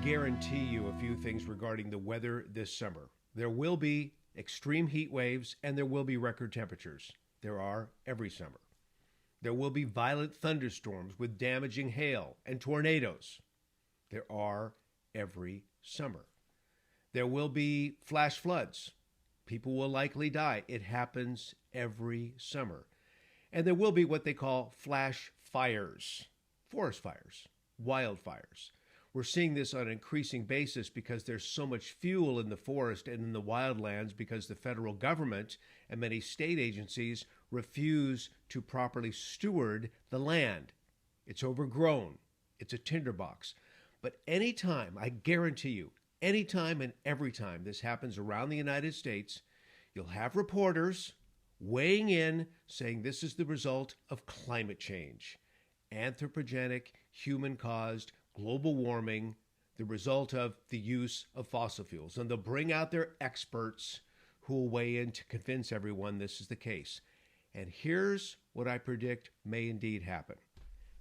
guarantee you a few things regarding the weather this summer. There will be extreme heat waves and there will be record temperatures. There are every summer. There will be violent thunderstorms with damaging hail and tornadoes. There are every summer. There will be flash floods. People will likely die. It happens every summer. And there will be what they call flash fires, forest fires, wildfires. We're seeing this on an increasing basis because there's so much fuel in the forest and in the wildlands because the federal government and many state agencies refuse to properly steward the land. It's overgrown. It's a tinderbox. But anytime, I guarantee you, anytime and every time this happens around the United States, you'll have reporters weighing in saying this is the result of climate change, anthropogenic, human-caused global warming, the result of the use of fossil fuels. And they'll bring out their experts who will weigh in to convince everyone this is the case. And here's what I predict may indeed happen.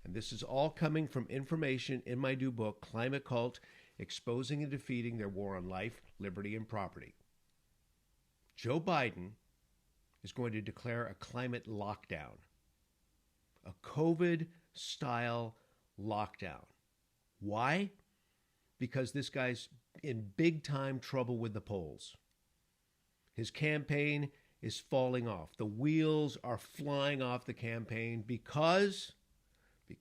And this is all coming from information in my new book, Climate Cult, Exposing and Defeating Their War on Life, Liberty, and Property. Joe Biden is going to declare a climate lockdown, a COVID-style lockdown. Why? Because this guy's in big-time trouble with the polls. His campaign is falling off. The wheels are flying off the campaign because the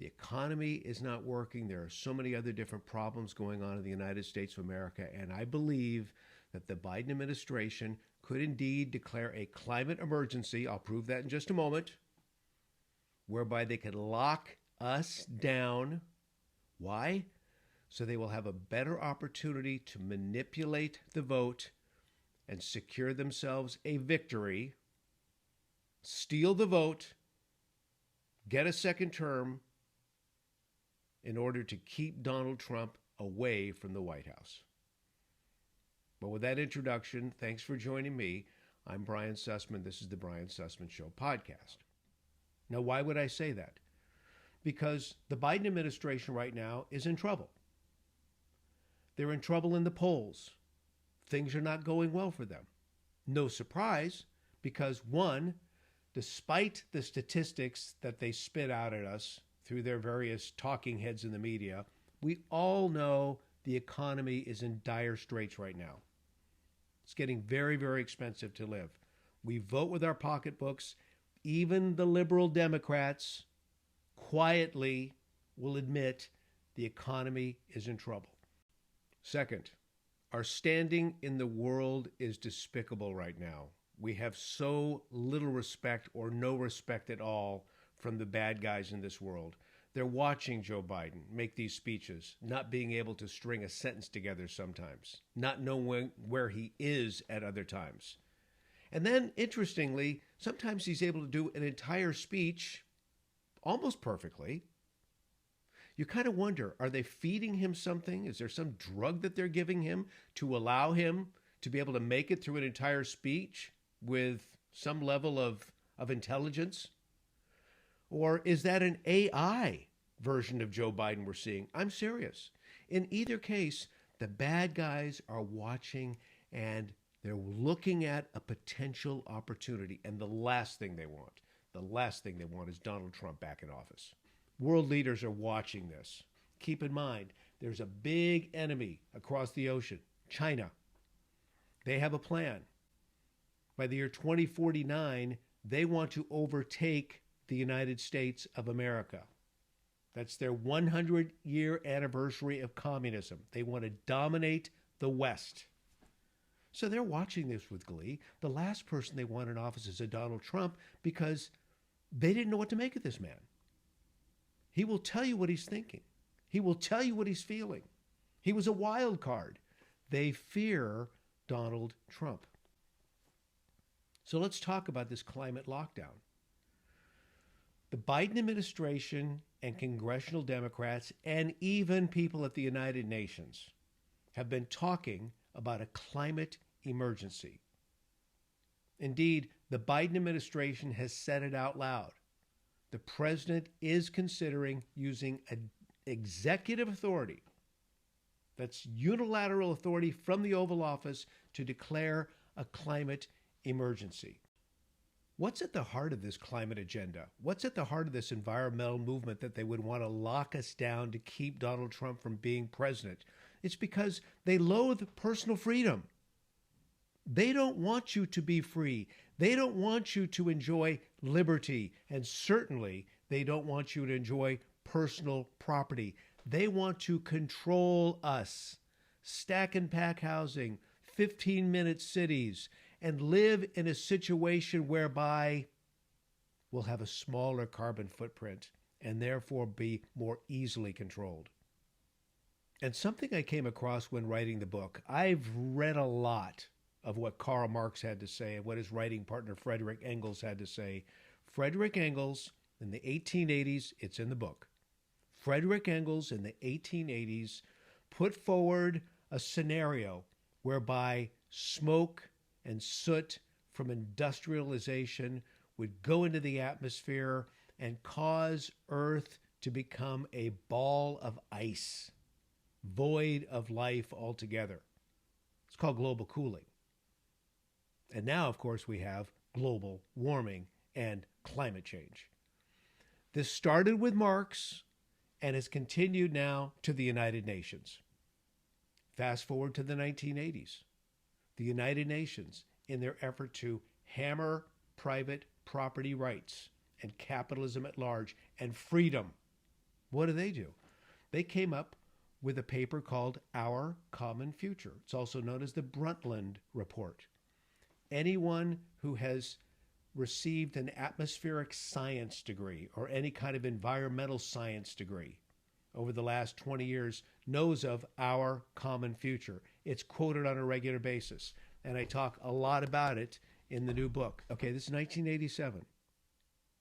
economy is not working. There are so many other different problems going on in the United States of America, and I believe that the Biden administration could indeed declare a climate emergency. I'll prove that in just a moment, whereby they could lock us down. Why? So they will have a better opportunity to manipulate the vote and secure themselves a victory, steal the vote, get a second term in order to keep Donald Trump away from the White House. But with that introduction, thanks for joining me. I'm Brian Sussman. This is the Brian Sussman Show podcast. Now, why would I say that? Because the Biden administration right now is in trouble. They're in trouble in the polls. Things are not going well for them. No surprise, because one, despite the statistics that they spit out at us through their various talking heads in the media, we all know the economy is in dire straits right now. It's getting very, very expensive to live. We vote with our pocketbooks. Even the liberal Democrats quietly will admit the economy is in trouble. Second, our standing in the world is despicable right now. We have so little respect or no respect at all from the bad guys in this world. They're watching Joe Biden make these speeches, not being able to string a sentence together sometimes, not knowing where he is at other times. And then, interestingly, sometimes he's able to do an entire speech almost perfectly. You kind of wonder, are they feeding him something? Is there some drug that they're giving him to allow him to be able to make it through an entire speech with some level of intelligence? Or is that an AI version of Joe Biden we're seeing? I'm serious. In either case, the bad guys are watching and they're looking at a potential opportunity. And the last thing they want is Donald Trump back in office. World leaders are watching this. Keep in mind, there's a big enemy across the ocean, China. They have a plan. By the year 2049, they want to overtake the United States of America. That's their 100-year anniversary of communism. They want to dominate the West. So they're watching this with glee. The last person they want in office is a Donald Trump because they didn't know what to make of this man. He will tell you what he's thinking. He will tell you what he's feeling. He was a wild card. They fear Donald Trump. So let's talk about this climate lockdown. The Biden administration and congressional Democrats and even people at the United Nations have been talking about a climate emergency. Indeed, the Biden administration has said it out loud. The president is considering using executive authority That's unilateral authority from the Oval Office to declare a climate emergency. What's at the heart of this climate agenda? What's at the heart of this environmental movement that they would want to lock us down to keep Donald Trump from being president? It's because they loathe personal freedom. They don't want you to be free. They don't want you to enjoy liberty. And certainly, they don't want you to enjoy personal property. They want to control us, stack and pack housing, 15-minute cities, and live in a situation whereby we'll have a smaller carbon footprint and therefore be more easily controlled. And something I came across when writing the book, I've read a lot of what Karl Marx had to say and what his writing partner Frederick Engels had to say. Frederick Engels in the 1880s, it's in the book. Frederick Engels in the 1880s put forward a scenario whereby smoke and soot from industrialization would go into the atmosphere and cause Earth to become a ball of ice, void of life altogether. It's called global cooling. And now, of course, we have global warming and climate change. This started with Marx and has continued now to the United Nations. Fast forward to the 1980s. The United Nations, in their effort to hammer private property rights and capitalism at large and freedom, what do? They came up with a paper called Our Common Future. It's also known as the Brundtland Report. Anyone who has received an atmospheric science degree or any kind of environmental science degree over the last 20 years knows of Our Common Future. It's quoted on a regular basis, and I talk a lot about it in the new book. Okay, this is 1987.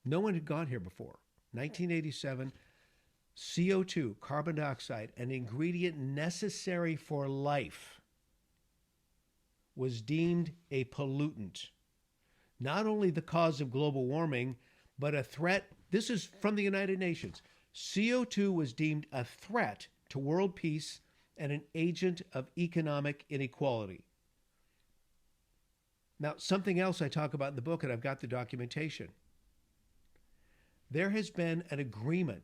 No one had gone here before. 1987, CO2, carbon dioxide, an ingredient necessary for life, was deemed a pollutant. Not only the cause of global warming, but a threat. This is from the United Nations. CO2 was deemed a threat to world peace and an agent of economic inequality. Now, something else I talk about in the book, and I've got the documentation. There has been an agreement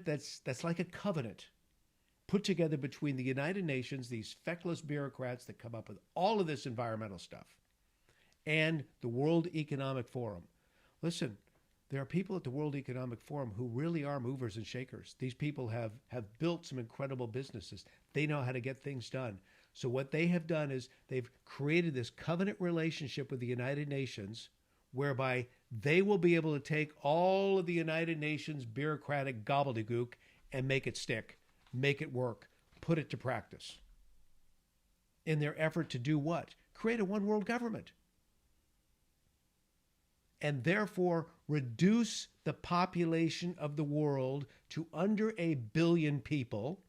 that's like a covenant put together between the United Nations, these feckless bureaucrats that come up with all of this environmental stuff, and the World Economic Forum. Listen, there are people at the World Economic Forum who really are movers and shakers. These people have built some incredible businesses. They know how to get things done. So what they have done is they've created this covenant relationship with the United Nations whereby they will be able to take all of the United Nations bureaucratic gobbledygook and make it stick, make it work, put it to practice. In their effort to do what? Create a one world government. And therefore reduce the population of the world to under 1 billion people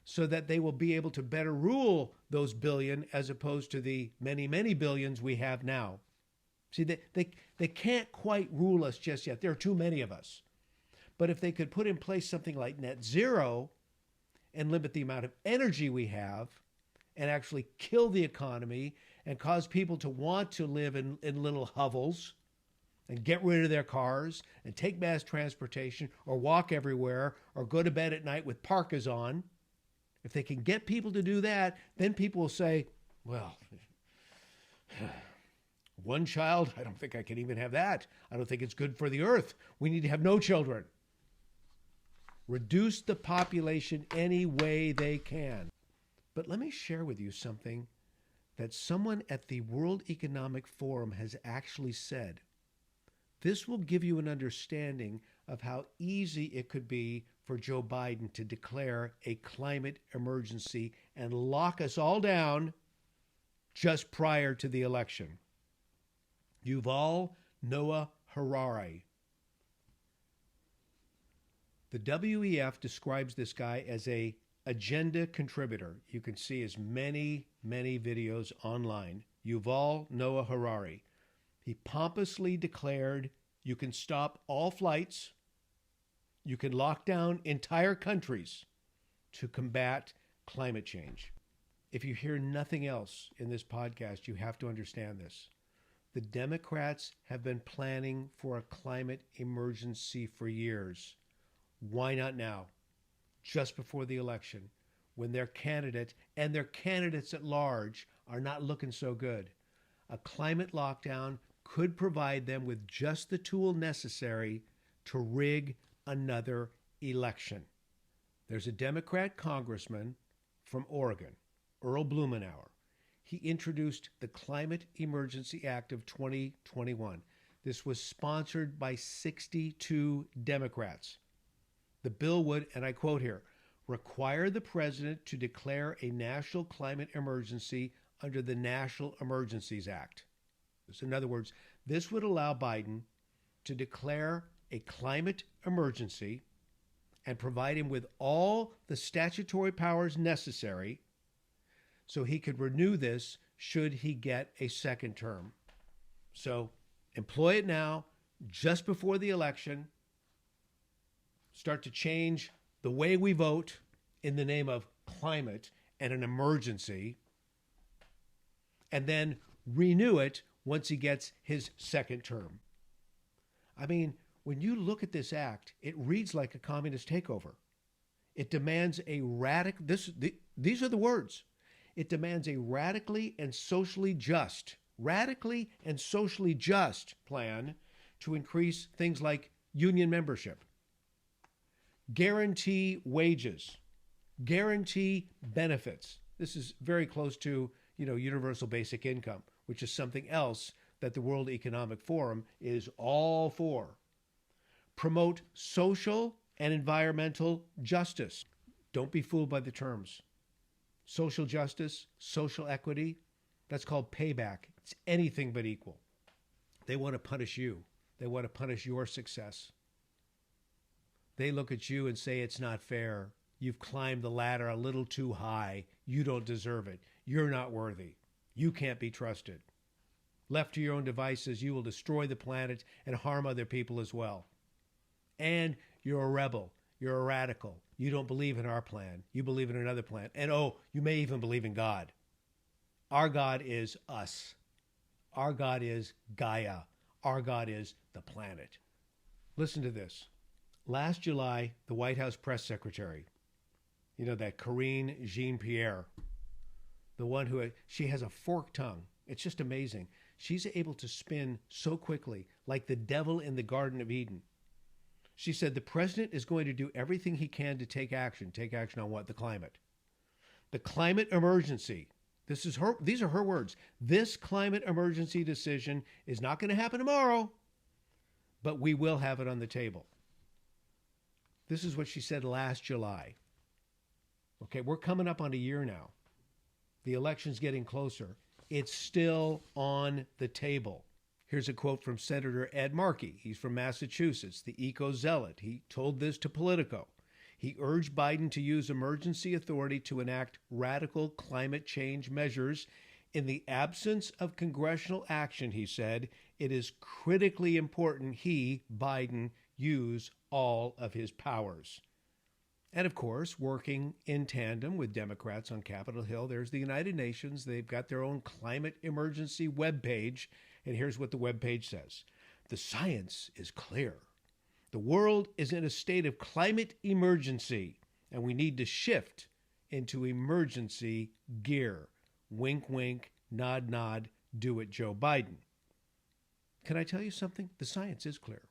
so that they will be able to better rule those billion as opposed to the many, many billions we have now. See, they can't quite rule us just yet. There are too many of us. But if they could put in place something like net zero and limit the amount of energy we have and actually kill the economy and cause people to want to live in little hovels and get rid of their cars and take mass transportation or walk everywhere or go to bed at night with parkas on, if they can get people to do that, then people will say, well, one child, I don't think I can even have that. I don't think it's good for the earth. We need to have no children. Reduce the population any way they can. But let me share with you something that someone at the World Economic Forum has actually said. This will give you an understanding of how easy it could be for Joe Biden to declare a climate emergency and lock us all down just prior to the election. Yuval Noah Harari. The WEF describes this guy as a agenda contributor. You can see his many videos online. Yuval Noah Harari. He pompously declared you can stop all flights, You can lock down entire countries to combat climate change. If you hear nothing else in this podcast, you have to understand this. The Democrats have been planning for a climate emergency for years. Why not now? Just before the election, when their candidate and their candidates at large are not looking so good. A climate lockdown could provide them with just the tool necessary to rig another election. There's a Democrat congressman from Oregon, Earl Blumenauer. He introduced the Climate Emergency Act of 2021. This was sponsored by 62 Democrats. The bill would, and I quote here, require the president to declare a national climate emergency under the National Emergencies Act. So in other words, this would allow Biden to declare a climate emergency and provide him with all the statutory powers necessary so he could renew this should he get a second term. So employ it now, just before the election. Start to change the way we vote in the name of climate and an emergency, and then renew it once he gets his second term. I mean, when you look at this act, it reads like a communist takeover. It demands a these are the words. It demands a radically and socially just plan to increase things like union membership, guarantee wages, guarantee benefits. This is very close to, universal basic income, which is something else that the World Economic Forum is all for. Promote social and environmental justice. Don't be fooled by the terms. Social justice, social equity, that's called payback. It's anything but equal. They want to punish you. They want to punish your success. They look at you and say it's not fair. You've climbed the ladder a little too high. You don't deserve it. You're not worthy. You can't be trusted. Left to your own devices, you will destroy the planet and harm other people as well. And you're a rebel. You're a radical. You don't believe in our plan. You believe in another plan. And you may even believe in God. Our God is us. Our God is Gaia. Our God is the planet. Listen to this. Last July, the White House press secretary, that Karine Jean-Pierre, the one she has a forked tongue. It's just amazing. She's able to spin so quickly, like the devil in the Garden of Eden. She said the president is going to do everything he can to take action. Take action on what? The climate. The climate emergency. These are her words. This climate emergency decision is not going to happen tomorrow, but we will have it on the table. This is what she said last July. Okay, we're coming up on a year now. The election's getting closer. It's still on the table. Here's a quote from Senator Ed Markey. He's from Massachusetts, the eco-zealot. He told this to Politico. He urged Biden to use emergency authority to enact radical climate change measures. In the absence of congressional action, he said, it is critically important he, Biden, use all of his powers. And of course, working in tandem with Democrats on Capitol Hill, there's the United Nations. They've got their own climate emergency webpage. And here's what the webpage says. The science is clear. The world is in a state of climate emergency, and we need to shift into emergency gear. Wink, wink, nod, nod, do it, Joe Biden. Can I tell you something? The science is clear.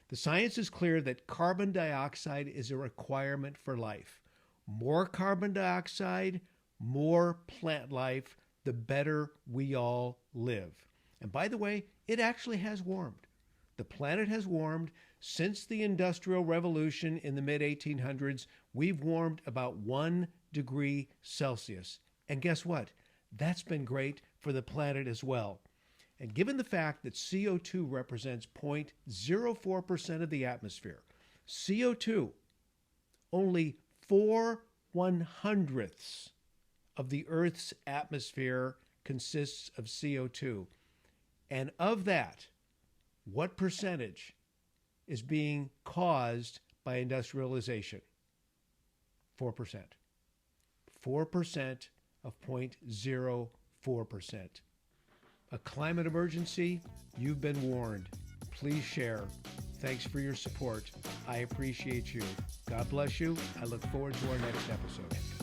The science is clear that carbon dioxide is a requirement for life. More carbon dioxide, more plant life, the better we all live. And by the way, it actually has warmed. The planet has warmed. Since the Industrial Revolution in the mid-1800s, we've warmed about 1 degree Celsius. And guess what? That's been great for the planet as well. And given the fact that CO2 represents 0.04% of the atmosphere, CO2, only 4/100ths of the Earth's atmosphere consists of CO2. And of that, what percentage is being caused by industrialization. 4%. 4% of 0.04%. A climate emergency? You've been warned. Please share. Thanks for your support. I appreciate you. God bless you. I look forward to our next episode.